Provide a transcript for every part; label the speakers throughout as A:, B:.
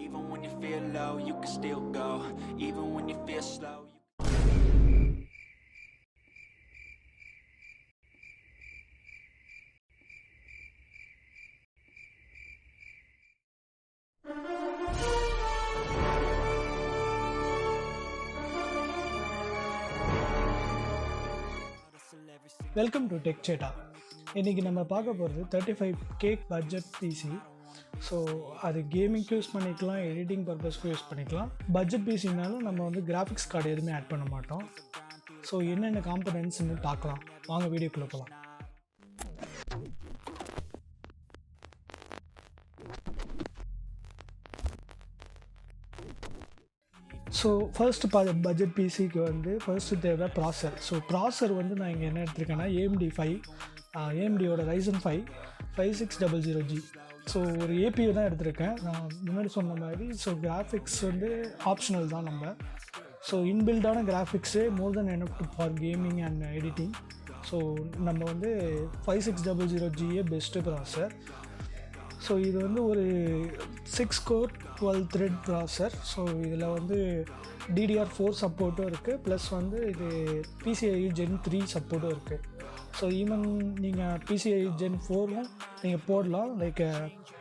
A: Even when you feel low, you can still go. Even when you feel slow.
B: Welcome to tech Chetta. இன்றைக்கி நம்ம பார்க்க போகிறது 35K budget PC. So அது கேமிங்க்கு use பண்ணிக்கலாம், editing பர்பஸ்க்கு யூஸ் பண்ணிக்கலாம். பட்ஜெட் பிசினாலும் நம்ம வந்து கிராஃபிக்ஸ் கார்டு எதுவுமே ஆட் பண்ண மாட்டோம். ஸோ என்னென்ன காம்பனன்ட்ஸ்னு பார்க்கலாம், வாங்க வீடியோக்குள்ளே போகலாம். ஸோ ஃபர்ஸ்ட் பட்ஜெட் பிசிக்கு வந்து ஃபர்ஸ்ட்டு தேவை ப்ராசர். ஸோ ப்ராசர் வந்து நான் இங்கே என்ன எடுத்திருக்கேன்னா ஏஎம்டியோட Ryzen 5 5600G. ஸோ ஒரு ஏபியூ தான் எடுத்திருக்கேன். நான் முன்னாடி சொன்ன மாதிரி ஸோ கிராஃபிக்ஸ் வந்து ஆப்ஷனல் தான் நம்ம. ஸோ இன்பில்டான கிராஃபிக்ஸே more than enough for gaming and editing. So நம்ம வந்து 5600G பெஸ்ட்டு ப்ராசர். ஸோ இது வந்து ஒரு 6 கோர் 12 த்ரெட் ப்ராசர். ஸோ இதில் வந்து DDR4 சப்போர்ட்டும் இருக்குது, ப்ளஸ் வந்து இது PCIe Gen 3 சப்போர்ட்டும் இருக்குது. ஸோ ஈவன் நீங்கள் PCIe Gen 4ம் நீங்கள் போடலாம், லைக்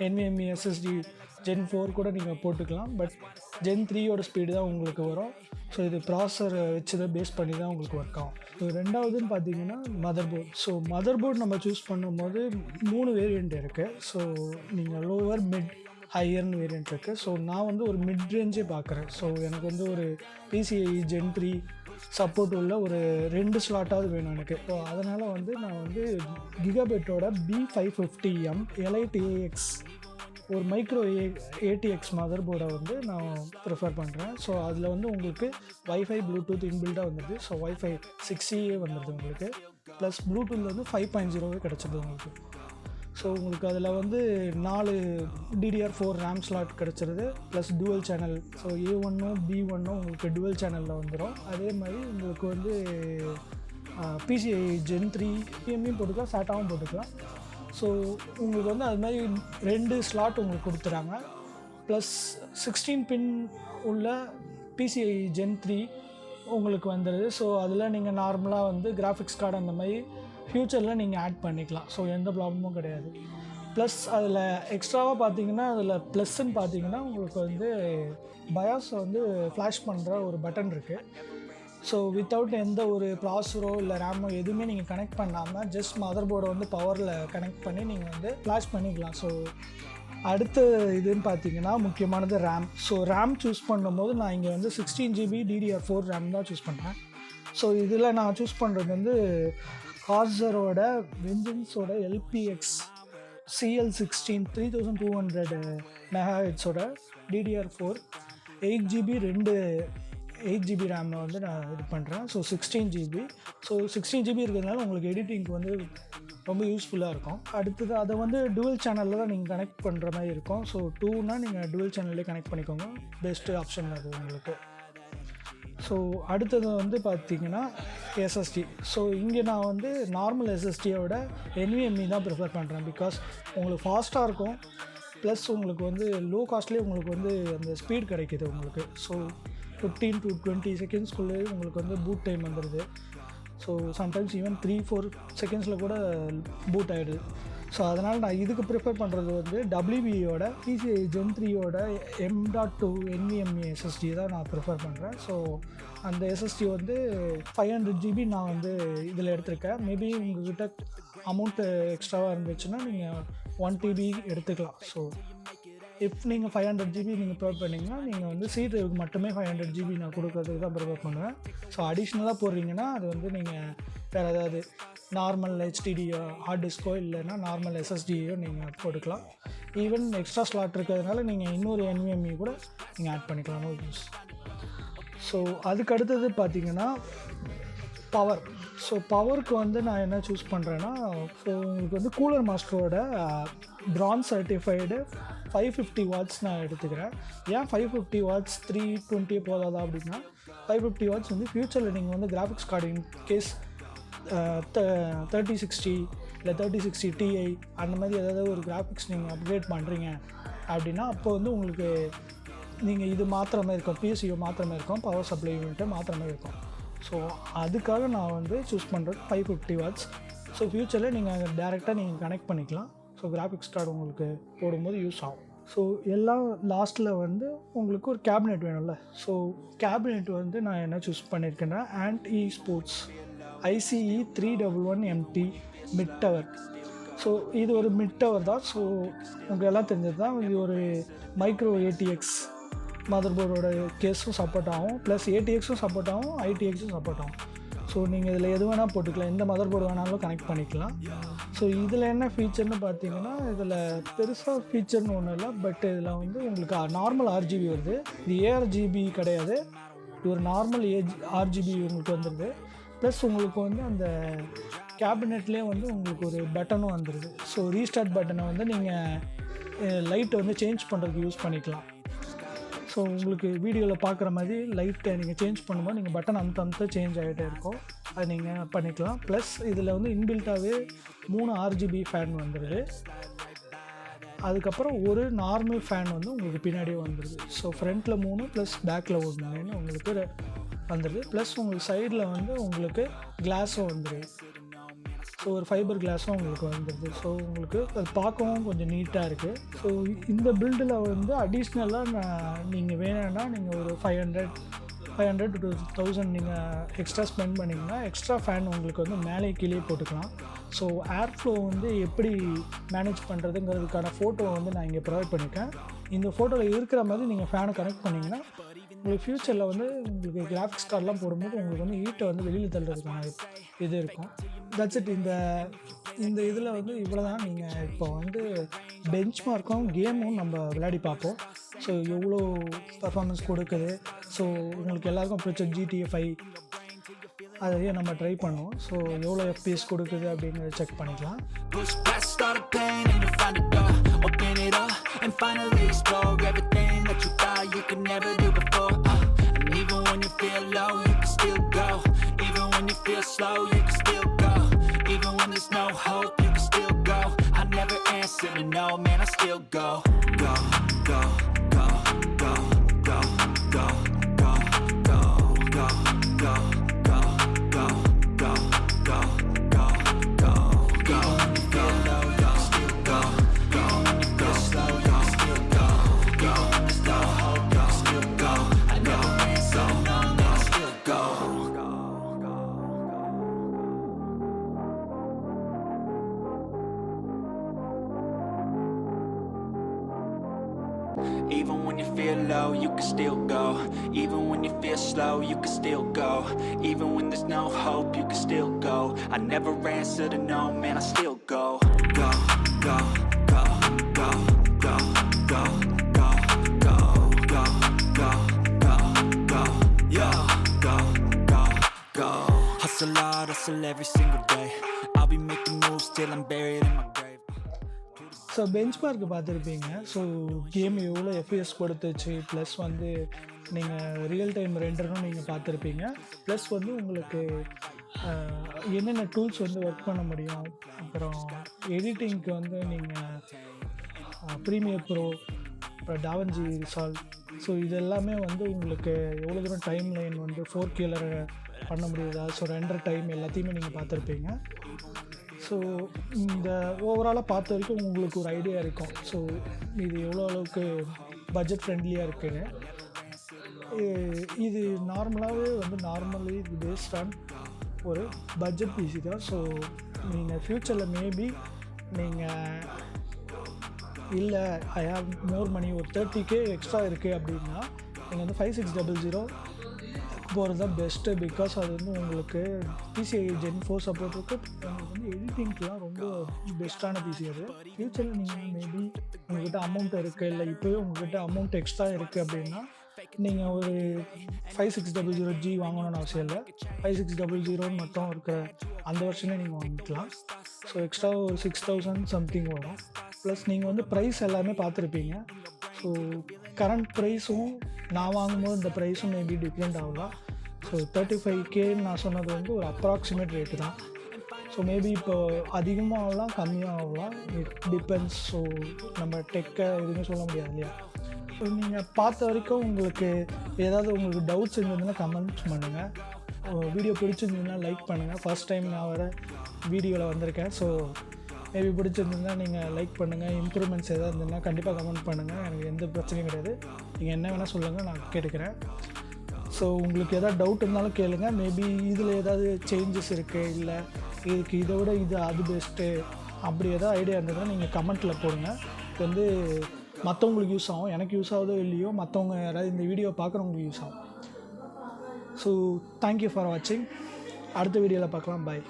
B: NVMe SSD Gen 4 கூட நீங்கள் போட்டுக்கலாம். பட் Gen 3யோட ஸ்பீடு தான் உங்களுக்கு வரும். ஸோ இது ப்ராசர் வச்சு தான் பேஸ் பண்ணி தான் உங்களுக்கு ஒர்க் ஆகும். ஸோ ரெண்டாவதுன்னு பார்த்தீங்கன்னா மதர்போர்ட். ஸோ மதர்போர்ட் நம்ம சூஸ் பண்ணும்போது 3 வேரியண்ட் இருக்குது. ஸோ நீங்கள் லோவர், மிட், ஹையர்னு வேரியண்ட் இருக்குது. ஸோ நான் வந்து ஒரு மிட் ரேஞ்சே பார்க்குறேன். ஸோ எனக்கு வந்து ஒரு PCIe Gen 3 சப்போர்ட் உள்ள ஒரு 2 ஸ்லாட்டாவது வேணும் எனக்கு. ஸோ அதனால் வந்து நான் வந்து கிகாபைட்டோட B550M Elite AX ஒரு மைக்ரோ ATX மதர் போர்டை வந்து நான் ப்ரிஃபர் பண்ணுறேன். ஸோ அதில் வந்து உங்களுக்கு வைஃபை ப்ளூடூத் இன்பில்டாக வந்துடுது. ஸோ வைஃபை 6E வந்துடுது உங்களுக்கு, ப்ளஸ் ப்ளூடூத்தில் வந்து 5.0 கிடச்சிது உங்களுக்கு. ஸோ உங்களுக்கு அதில் வந்து 4 DDR4 ரேம் ஸ்லாட் கிடச்சிருது, ப்ளஸ் டுவல் சேனல். ஸோ A1ம் B1ம் உங்களுக்கு டுவல் சேனலில் வந்துடும். அதே மாதிரி உங்களுக்கு வந்து PCIe Gen 3 PMயும் போட்டுக்கலாம், SATAவும் போட்டுக்கலாம். ஸோ உங்களுக்கு வந்து அது மாதிரி 2 ஸ்லாட் உங்களுக்கு கொடுத்துறாங்க, ப்ளஸ் 16 பின் உள்ள PCIe Gen 3 உங்களுக்கு வந்துடுது. ஸோ அதில் நீங்கள் நார்மலாக வந்து கிராஃபிக்ஸ் கார்டு அந்த மாதிரி ஃப்யூச்சரில் நீங்கள் ஆட் பண்ணிக்கலாம். ஸோ எந்த ப்ராப்ளமும் கிடையாது. ப்ளஸ் அதில் எக்ஸ்ட்ராவாக பார்த்தீங்கன்னா அதில் ப்ளஸ்ன்னு பார்த்தீங்கன்னா உங்களுக்கு வந்து பயாஸை வந்து ஃப்ளாஷ் பண்ணுற ஒரு பட்டன் இருக்குது. ஸோ வித்தவுட் எந்த ஒரு ப்ராசரோ இல்லை ரேமோ எதுவுமே நீங்கள் கனெக்ட் பண்ணாமல் ஜஸ்ட் மதர் போர்டை வந்து பவரில் கனெக்ட் பண்ணி நீங்கள் வந்து ஃப்ளாஷ் பண்ணிக்கலாம். ஸோ அடுத்த இதுன்னு பார்த்தீங்கன்னா முக்கியமானது ரேம். ஸோ ரேம் சூஸ் பண்ணும்போது நான் இங்கே வந்து 16GB DDR4 ரேம் தான் சூஸ் பண்ணேன். ஸோ இதில் நான் சூஸ் பண்ணுறது வந்து கார்சரோட வெஞ்சன்ஸோட LPX CL16 3200 MHz DDR4 8GB 8GB ரேமில் வந்து நான் இது பண்ணுறேன். So 16GB. ஸோ 16GB இருக்கிறதுனால உங்களுக்கு எடிட்டிங்க்கு வந்து ரொம்ப யூஸ்ஃபுல்லாக இருக்கும். அடுத்தது அதை வந்து டுவல் சேனலில் தான் நீங்கள் கனெக்ட் பண்ணுற மாதிரி இருக்கும். ஸோ 2னா நீங்கள் டுவல் சேனல்லே கனெக்ட் பண்ணிக்கோங்க, பெஸ்ட்டு ஆப்ஷன் அது உங்களுக்கு. ஸோ அடுத்தது வந்து பார்த்திங்கன்னா SSD. ஸோ இங்கே நான் வந்து நார்மல் SSDயோட NVMe தான் ப்ரிஃபர் பண்ணுறேன். பிகாஸ் உங்களுக்கு ஃபாஸ்ட்டாக இருக்கும், ப்ளஸ் உங்களுக்கு வந்து லோ காஸ்ட்லேயே உங்களுக்கு வந்து அந்த ஸ்பீட் கிடைக்கிது உங்களுக்கு. ஸோ 15 to 20 செகண்ட்ஸ்குள்ளே உங்களுக்கு வந்து பூட் டைம் வந்துடுது. ஸோ சம்டைம்ஸ் ஈவன் 3-4 செகண்ட்ஸில் கூட பூட் ஆகிடுது. ஸோ அதனால் நான் இதுக்கு ப்ரிஃபர் பண்ணுறது வந்து WBயோட PCIe Gen 3யோட M.2 NVMe SSD தான் நான் ப்ரிஃபர் பண்ணுறேன். ஸோ அந்த SSD வந்து 500GB நான் வந்து இதில் எடுத்திருக்கேன். மேபி உங்கள்கிட்ட அமௌண்ட்டு எக்ஸ்ட்ராவாக இருந்துச்சுன்னா நீங்கள் 1TB எடுத்துக்கலாம். ஸோ இஃப் நீங்கள் 500GB நீங்கள் ப்ரிஃபர் பண்ணிங்கன்னா நீங்கள் வந்து C டிரைவுக்கு மட்டுமே 500GB நான் கொடுக்கறதுக்கு தான் ப்ரிஃபர் பண்ணுவேன். ஸோ அடிஷ்னலாக போடுறீங்கன்னா அது வந்து நீங்கள் வேறு ஏதாவது நார்மல் HDDயோ ஹார்ட் டிஸ்கோ இல்லைன்னா நார்மல் SSDயோ நீங்கள் போட்டுக்கலாம். ஈவன் எக்ஸ்ட்ரா ஸ்லாட் இருக்கிறதுனால நீங்கள் இன்னொரு NVMe கூட நீங்கள் ஆட் பண்ணிக்கலாம், நோ யூஸ். ஸோ அதுக்கு அடுத்தது பார்த்தீங்கன்னா பவர். ஸோ பவருக்கு வந்து நான் என்ன சூஸ் பண்ணுறேன்னா, ஸோ உங்களுக்கு வந்து கூலர் மாஸ்டரோட பிரான்ஸ் சர்டிஃபைடு 550 வாட்ஸ் நான் எடுத்துக்கிறேன். ஏன் 550 வாட்ஸ் 320 போதாதா அப்படின்னா, 550 வாட்ஸ் வந்து ஃப்யூச்சரில் நீங்கள் வந்து கிராஃபிக்ஸ் கார்டு இன்கேஸ் 3060 இல்லை 3060 Ti அந்த மாதிரி ஏதாவது ஒரு கிராஃபிக்ஸ் நீங்கள் அப்கிரேட் பண்ணுறீங்க அப்படின்னா அப்போ வந்து உங்களுக்கு நீங்கள் இது மாத்திரமே இருக்கும், பிஎஸ்சிஓ மாத்திரமே இருக்கும், பவர் சப்ளை யூனிட்டு மாத்திரமே இருக்கும். ஸோ அதுக்காக நான் வந்து சூஸ் பண்ணுறது 550 வாட்ஸ். ஸோ ஃப்யூச்சரில் நீங்கள் டேரெக்டாக நீங்கள் கனெக்ட் பண்ணிக்கலாம். ஸோ கிராஃபிக்ஸ் கார்டு உங்களுக்கு போடும்போது யூஸ் ஆகும். ஸோ எல்லாம் லாஸ்ட்டில் வந்து உங்களுக்கு ஒரு கேபினெட் வேணும்ல. ஸோ கேபினெட் வந்து நான் என்ன சூஸ் பண்ணியிருக்கேன்னா ANT-E sports ICE 311MT mid tower. So இது ஒரு மிட் டவர் தான். ஸோ உங்களுக்கு எல்லாம் தெரிஞ்சது தான். இது ஒரு மைக்ரோ ATX மதர்போர்டோட கேஸும் சப்போர்ட் ஆகும், ப்ளஸ் ATXும் சப்போர்ட் ஆகும், ITXும் சப்போர்ட் ஆகும். ஸோ நீங்கள் இதில் எது வேணால் போட்டுக்கலாம், எந்த மதர்போர்டு வேணாலும் கனெக்ட் பண்ணிக்கலாம். ஸோ இதில் என்ன ஃபீச்சர்னு பார்த்தீங்கன்னா, இதில் பெருசாக ஃபீச்சர்னு ஒன்றும் இல்லை. பட் இதில் வந்து உங்களுக்கு நார்மல் RGB வருது. இது ARGB கிடையாது, இது ஒரு நார்மல் RGB உங்களுக்கு வந்துடுது. ப்ளஸ் உங்களுக்கு வந்து அந்த கேபினெட்லேயே வந்து உங்களுக்கு ஒரு பட்டனும் வந்துடுது. ஸோ ரீஸ்டார்ட் பட்டனை வந்து நீங்கள் லைட்டை வந்து சேஞ்ச் பண்ணுறதுக்கு யூஸ் பண்ணிக்கலாம். ஸோ உங்களுக்கு வீடியோவில் பார்க்குற மாதிரி லைட்டை நீங்கள் சேஞ்ச் பண்ணும்போது நீங்கள் பட்டன் அந்த சேஞ்ச் ஆகிட்டே இருக்கும், அது நீங்கள் பண்ணிக்கலாம். ப்ளஸ் இதில் வந்து இன்பில்ட்டாகவே 3 RGB ஃபேன் வந்துடுது. அதுக்கப்புறம் ஒரு நார்மல் ஃபேன் வந்து உங்களுக்கு பின்னாடியே வந்துடுது. ஸோ ஃப்ரண்ட்டில் 3 ப்ளஸ் பேக்கில் 1 உங்களுக்கு வந்துடுது. ப்ளஸ் உங்களுக்கு சைடில் வந்து உங்களுக்கு கிளாஸும் வந்துடுது. ஸோ ஒரு ஃபைபர் கிளாஸும் உங்களுக்கு வந்துடுது. ஸோ உங்களுக்கு அது பார்க்கவும் கொஞ்சம் நீட்டாக இருக்குது. ஸோ இந்த பில்டில் வந்து அடிஷ்னலாக நீங்கள் வேணும்னா நீங்கள் ஒரு 500 to 1000 நீங்கள் எக்ஸ்ட்ரா ஸ்பெண்ட் பண்ணிங்கன்னா எக்ஸ்ட்ரா ஃபேன் உங்களுக்கு வந்து மேலே கீழே போட்டுக்கலாம். ஸோ ஏர் ஃப்ளோ வந்து எப்படி மேனேஜ் பண்ணுறதுங்கிறதுக்கான ஃபோட்டோ வந்து நான் இங்கே ப்ரொவைட் பண்ணியிருக்கேன். இந்த ஃபோட்டோவில் இருக்கிற மாதிரி நீங்கள் ஃபேனை கனெக்ட் பண்ணிங்கன்னா உங்களுக்கு ஃப்யூச்சரில் வந்து உங்களுக்கு கிராஃபிக்ஸ் கார்டெலாம் போடும்போது உங்களுக்கு வந்து ஹீட்டை வந்து வெளியில் தள்ளுறதுக்கான இது இருக்கும். That's it. இந்த இதில் வந்து இவ்வளோ தான். நீங்கள் இப்போ வந்து பெஞ்ச் மார்க்கும் கேமும் நம்ம விளையாடி பார்ப்போம். ஸோ எவ்வளோ பர்ஃபார்மன்ஸ் கொடுக்குது. ஸோ உங்களுக்கு எல்லாருக்கும் பிடிச்ச GTA 5 அதையே நம்ம ட்ரை பண்ணுவோம். ஸோ எவ்வளோ FPS கொடுக்குது அப்படிங்கிறத செக் பண்ணிக்கலாம். And finally explore everything that you thought you could never do before. And even when you feel low, you can still go. Even when you feel slow, you can still go. Even when there's no hope, you can still go. I never answer to no, man, I still go. Go, go, go, go, go, go, go, go, go, go, go, go, go, go, go, go, go. Even when you feel low, you can still go. Even when you feel slow, you can still go. Even when there's no hope, you can still go. I never answer to no, man, I still go. Even when you feel low, you can still go. Even when you feel slow, you can still go. Even when there's no hope, you can still go. I never answer to no, man, I still go. Go, go, go, go, go, go, go, go, go, go, go, go, yeah, go, go, go. Hustle hard, hustle every single day. I'll be making moves till I'm buried in my grave. So bench mark பார்த்துருப்பீங்க. So game எவ்வளோ FPS கொடுத்துச்சு, plus வந்து நீங்கள் real time ரெண்டரும் நீங்கள் பார்த்துருப்பீங்க. Plus வந்து உங்களுக்கு என்னென்ன டூல்ஸ் வந்து ஒர்க் பண்ண முடியும், அப்புறம் எடிட்டிங்க்கு வந்து நீங்கள் ப்ரீமியர் ப்ரோ, அப்புறம் டாவன்சி ரிசால்வ், ஸோ இது எல்லாமே வந்து உங்களுக்கு எவ்வளோ தூரம் டைம் லைன் வந்து 4K பண்ண முடியுதா, ஸோ ரெண்டர் டைம் எல்லாத்தையுமே நீங்கள் பார்த்துருப்பீங்க. ஸோ இந்த ஓவராலாக பார்த்த வரைக்கும் உங்களுக்கு ஒரு ஐடியா இருக்கும். ஸோ இது எவ்வளோ அளவுக்கு பட்ஜெட் ஃப்ரெண்ட்லியாக இருக்குன்னு. இது நார்மலாகவே வந்து நார்மலி இது பேஸ்ட் ஆன் ஒரு பட்ஜெட் பிசி தான். ஸோ நீங்கள் ஃப்யூச்சரில் மேபி நீங்கள் இல்லை ஐ ஹாவ் மோர் மணி, ஒரு 30K எக்ஸ்ட்ரா இருக்குது அப்படின்னா நீங்கள் வந்து 5600 போகிறது தான் பெஸ்ட்டு. பிகாஸ் அது வந்து உங்களுக்கு PCI Gen 4 சப்போர்ட் இருக்குது. உங்களுக்கு வந்து எடிட்டிங்க்கெலாம் ரொம்ப பெஸ்ட்டான பிசி அது. ஃப்யூச்சரில் நீங்கள் மேபி உங்கள்கிட்ட அமௌண்ட் இருக்குது, இல்லை இப்போவே உங்கள்கிட்ட அமௌண்ட் எக்ஸ்ட்ரா இருக்குது அப்படின்னா நீங்கள் ஒரு 5600G வாங்கணும்னு அவசியம் இல்லை. 5600 மட்டும் இருக்கிற அந்த வருஷனே நீங்கள் வாங்கிக்கலாம். ஸோ எக்ஸ்ட்ரா ஒரு 6000 சம்திங் வரும். ப்ளஸ் நீங்கள் வந்து ப்ரைஸ் எல்லாமே பார்த்துருப்பீங்க. ஸோ கரண்ட் ப்ரைஸும் நான் வாங்கும்போது இந்த ப்ரைஸும் மேபி டிஃப்ரெண்ட் ஆகலாம். ஸோ 35K நான் சொன்னது வந்து ஒரு அப்ராக்சிமேட் ரேட்டு தான். ஸோ மேபி இப்போ அதிகமாக ஆகலாம், கம்மியாக ஆகலாம், இட் டிபெண்ட்ஸ். ஸோ நம்ம டெக்கை எதுவுமே சொல்ல முடியாது இல்லையா. நீங்கள் பார்த்த வரைக்கும் உங்களுக்கு ஏதாவது உங்களுக்கு டவுட்ஸ் இருந்ததுன்னா கமெண்ட்ஸ் பண்ணுங்கள். வீடியோ பிடிச்சிருந்ததுன்னா லைக் பண்ணுங்கள். ஃபர்ஸ்ட் டைம் நான் வர வீடியோவில் வந்திருக்கேன். ஸோ மேபி பிடிச்சிருந்ததுன்னா நீங்கள் லைக் பண்ணுங்கள். இம்ப்ரூவ்மெண்ட்ஸ் எதாவது இருந்ததுன்னா கண்டிப்பாக கமெண்ட் பண்ணுங்கள். எனக்கு எந்த பிரச்சனையும் கிடையாது. நீங்கள் என்ன வேணால் சொல்லுங்கள், நான் கேட்டுக்கிறேன். ஸோ உங்களுக்கு எதாவது டவுட் இருந்தாலும் கேளுங்கள். மேபி இதில் ஏதாவது சேஞ்சஸ் இருக்குது, இல்லை இதுக்கு இதை விட இது அது பெஸ்ட்டு அப்படி எதாவது ஐடியா இருந்ததுன்னா நீங்கள் கமெண்ட்டில் போடுங்க. இது வந்து மற்றவங்களுக்கு யூஸ் ஆகும். எனக்கு யூஸ் ஆகுதோ இல்லையோ, மற்றவங்க யாராவது இந்த வீடியோ பார்க்குறவங்களுக்கு யூஸ் ஆகும். ஸோ தேங்க்யூ ஃபார் வாட்சிங். அடுத்த வீடியோவில் பார்க்கலாம். பாய்.